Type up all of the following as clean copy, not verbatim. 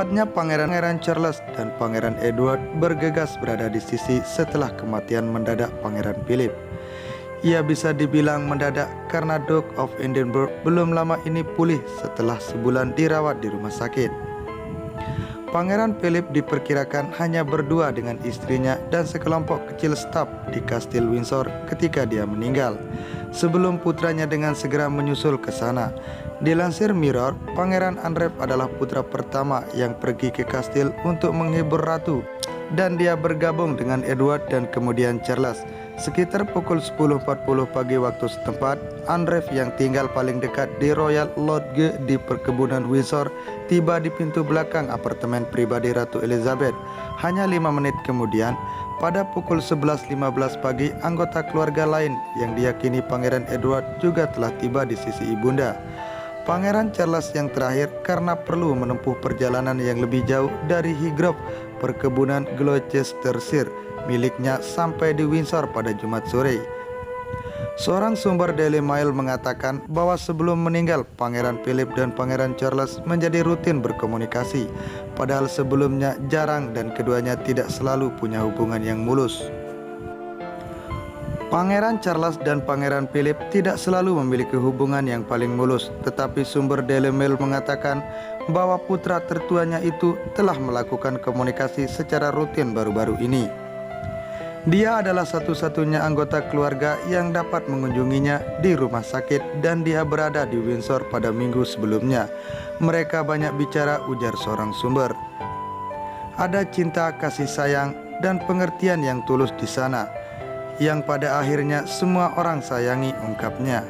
Saatnya Pangeran Charles dan Pangeran Edward bergegas berada di sisi setelah kematian mendadak Pangeran Philip. Ia bisa dibilang mendadak karena Duke of Edinburgh belum lama ini pulih setelah sebulan dirawat di rumah sakit. Pangeran Philip diperkirakan hanya berdua dengan istrinya dan sekelompok kecil staf di Kastil Windsor ketika dia meninggal, sebelum putranya dengan segera menyusul ke sana. Dilansir Mirror, Pangeran Andrew adalah putra pertama yang pergi ke kastil untuk menghibur ratu, dan dia bergabung dengan Edward dan kemudian Charles. Sekitar pukul 10.40 pagi waktu setempat, Andrew yang tinggal paling dekat di Royal Lodge di perkebunan Windsor tiba di pintu belakang apartemen pribadi Ratu Elizabeth. Hanya 5 menit kemudian, pada pukul 11.15 pagi, anggota keluarga lain yang diyakini Pangeran Edward juga telah tiba di sisi ibunda. Pangeran Charles yang terakhir karena perlu menempuh perjalanan yang lebih jauh dari Highgrove, perkebunan Gloucestershire miliknya, sampai di Windsor pada Jumat sore. Seorang sumber Daily Mail mengatakan bahwa sebelum meninggal, Pangeran Philip dan Pangeran Charles menjadi rutin berkomunikasi, padahal sebelumnya jarang dan keduanya tidak selalu punya hubungan yang mulus. Pangeran Charles dan Pangeran Philip tidak selalu memiliki hubungan yang paling mulus, tetapi sumber Daily Mail mengatakan bahwa putra tertuanya itu telah melakukan komunikasi secara rutin baru-baru ini. Dia adalah satu-satunya anggota keluarga yang dapat mengunjunginya di rumah sakit dan dia berada di Windsor pada minggu sebelumnya. Mereka banyak bicara, ujar seorang sumber. Ada cinta, kasih sayang, dan pengertian yang tulus di sana, yang pada akhirnya semua orang sayangi, ungkapnya.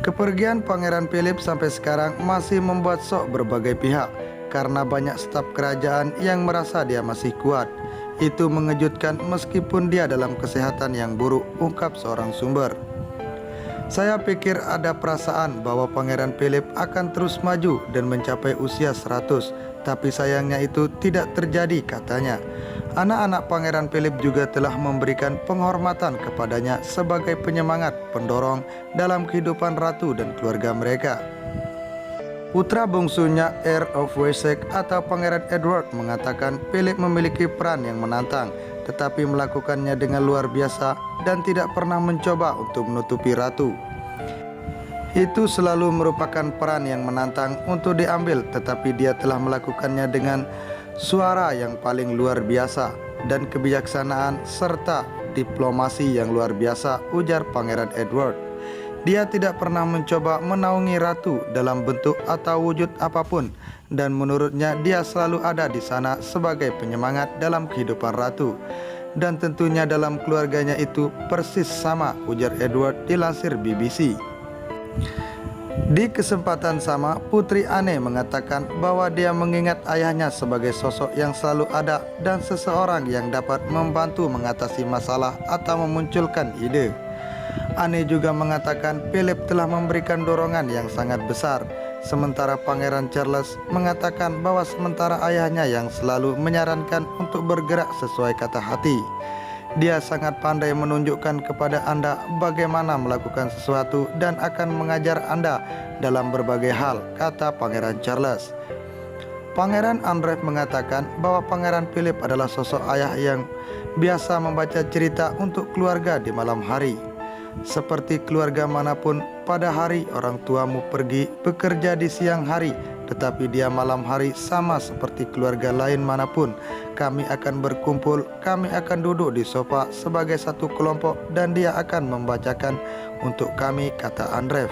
Kepergian Pangeran Philip sampai sekarang masih membuat sok berbagai pihak karena banyak staf kerajaan yang merasa dia masih kuat. Itu mengejutkan meskipun dia dalam kesehatan yang buruk, ungkap seorang sumber. Saya pikir ada perasaan bahwa Pangeran Philip akan terus maju dan mencapai usia 100, tapi sayangnya itu tidak terjadi, katanya. Anak-anak Pangeran Philip juga telah memberikan penghormatan kepadanya sebagai penyemangat pendorong dalam kehidupan ratu dan keluarga mereka. Putra bungsunya, Heir of Wessex atau Pangeran Edward, mengatakan Philip memiliki peran yang menantang, tetapi melakukannya dengan luar biasa dan tidak pernah mencoba untuk menutupi ratu. Itu selalu merupakan peran yang menantang untuk diambil, tetapi dia telah melakukannya dengan suara yang paling luar biasa dan kebijaksanaan serta diplomasi yang luar biasa, ujar Pangeran Edward. Dia tidak pernah mencoba menaungi ratu dalam bentuk atau wujud apapun, dan menurutnya dia selalu ada di sana sebagai penyemangat dalam kehidupan ratu. Dan tentunya dalam keluarganya itu persis sama, ujar Edward dilansir BBC. Di kesempatan sama, Putri Anne mengatakan bahwa dia mengingat ayahnya sebagai sosok yang selalu ada dan seseorang yang dapat membantu mengatasi masalah atau memunculkan ide. Anne juga mengatakan Philip telah memberikan dorongan yang sangat besar, sementara Pangeran Charles mengatakan bahwa sementara ayahnya yang selalu menyarankan untuk bergerak sesuai kata hati. Dia sangat pandai menunjukkan kepada Anda bagaimana melakukan sesuatu dan akan mengajar Anda dalam berbagai hal, kata Pangeran Charles. Pangeran Andrew mengatakan bahwa Pangeran Philip adalah sosok ayah yang biasa membaca cerita untuk keluarga di malam hari. Seperti keluarga manapun, pada hari orang tuamu pergi bekerja di siang hari, tetapi dia malam hari sama seperti keluarga lain manapun. Kami akan berkumpul, kami akan duduk di sofa sebagai satu kelompok dan dia akan membacakan untuk kami, kata Andrew.